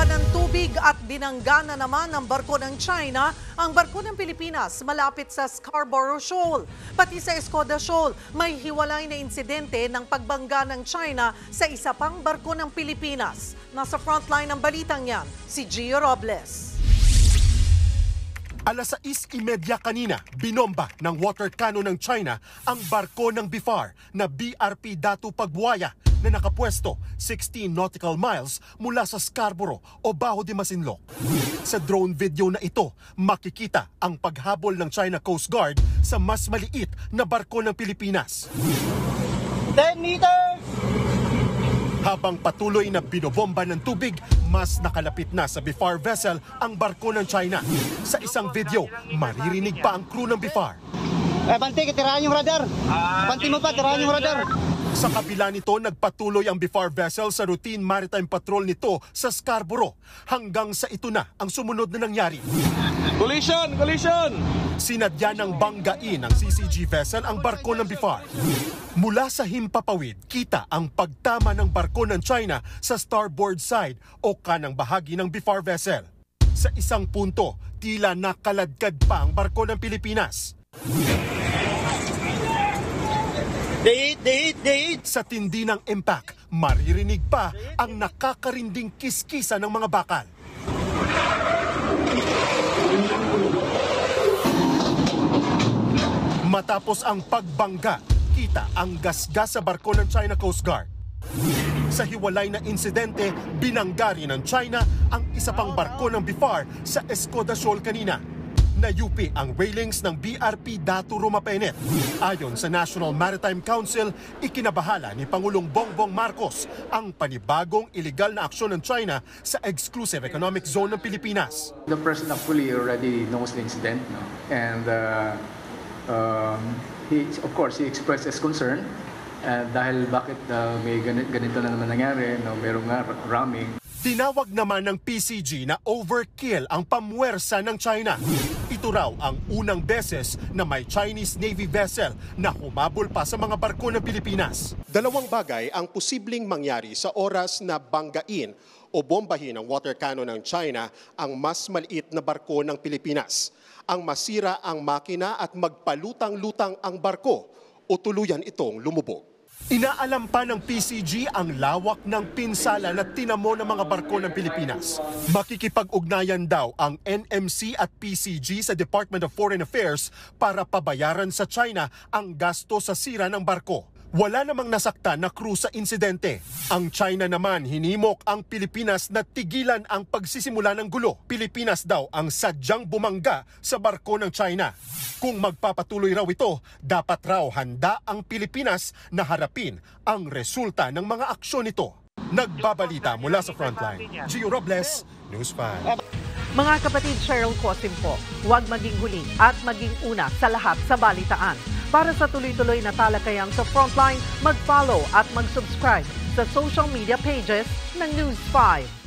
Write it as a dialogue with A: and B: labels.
A: Binobomba ng tubig at binangga na naman ng barko ng China ang barko ng Pilipinas malapit sa Scarborough Shoal. Pati sa Escoda Shoal, may hiwalay na insidente ng pagbangga ng China sa isa pang barko ng Pilipinas. Nasa frontline ng balitang yan, si Gio Robles.
B: Alas 6:30 kanina, binomba ng water cannon ng China ang barko ng BIFAR na BRP Datu Pagbuaya na nakapwesto 16 nautical miles mula sa Scarborough o Bajo de Masinloc. Sa drone video na ito, makikita ang paghabol ng China Coast Guard sa mas maliit na barko ng Pilipinas.
C: 10 meters!
B: Habang patuloy na binobomba ng tubig, mas nakalapit na sa BIFAR vessel ang barko ng China. Sa isang video, maririnig pa ang crew ng BIFAR.
C: Banti, tirahan yung radar. Banti mo pa, tirahan yung radar.
B: Sa kabila nito, nagpatuloy ang BIFAR vessel sa routine maritime patrol nito sa Scarborough hanggang sa ito na ang sumunod na nangyari.
D: Collision! Collision!
B: Sinadya ng banggain ng CCG vessel ang barko ng BIFAR. Mula sa himpapawid, kita ang pagtama ng barko ng China sa starboard side o kanang bahagi ng BIFAR vessel. Sa isang punto, tila nakaladkad pa ang barko ng Pilipinas.
C: Date!
B: Sa tindi ng impact, maririnig pa ang nakakarinding kiskisa ng mga bakal. Matapos ang pagbangga, kita ang gasgas sa barko ng China Coast Guard. Sa hiwalay na insidente, binangga rin ng China ang isa pang barko ng BIFAR sa Escoda Shoal kanina. Nayupi ang railings ng BRP Datu Rumapenet. Ayon sa National Maritime Council, ikinabahala ni Pangulong Bongbong Marcos ang panibagong iligal na aksyon ng China sa Exclusive Economic Zone ng Pilipinas.
E: The president fully already knows the incident, no? And he expressed his concern dahil bakit may ganito na naman nangyari, no? Merong nga ramming.
B: Tinawag naman ng PCG na overkill ang pamwersa ng China. Ito raw ang unang beses na may Chinese Navy vessel na humabol pa sa mga barko ng Pilipinas. Dalawang bagay ang posibleng mangyari sa oras na banggain o bombahin ng water cannon ng China ang mas maliit na barko ng Pilipinas. Ang masira ang makina at magpalutang-lutang ang barko o tuluyan itong lumubog. Inaalam pa ng PCG ang lawak ng pinsala na tinamo ng mga barko ng Pilipinas. Makikipag-ugnayan daw ang NMC at PCG sa Department of Foreign Affairs para pabayaran sa China ang gasto sa sira ng barko. Wala namang nasaktan na crew sa insidente. Ang China naman hinimok ang Pilipinas na tigilan ang pagsisimula ng gulo. Pilipinas daw ang sadyang bumangga sa barko ng China. Kung magpapatuloy raw ito, dapat raw handa ang Pilipinas na harapin ang resulta ng mga aksyon nito. Nagbabalita mula sa Frontline, Gio Robles, News 5.
A: Mga kapatid, Cheryl Cosim po, huwag maging huli at maging una sa lahat sa balitaan. Para sa tuloy-tuloy na talakayan sa Frontline, mag-follow at mag-subscribe sa social media pages ng News 5.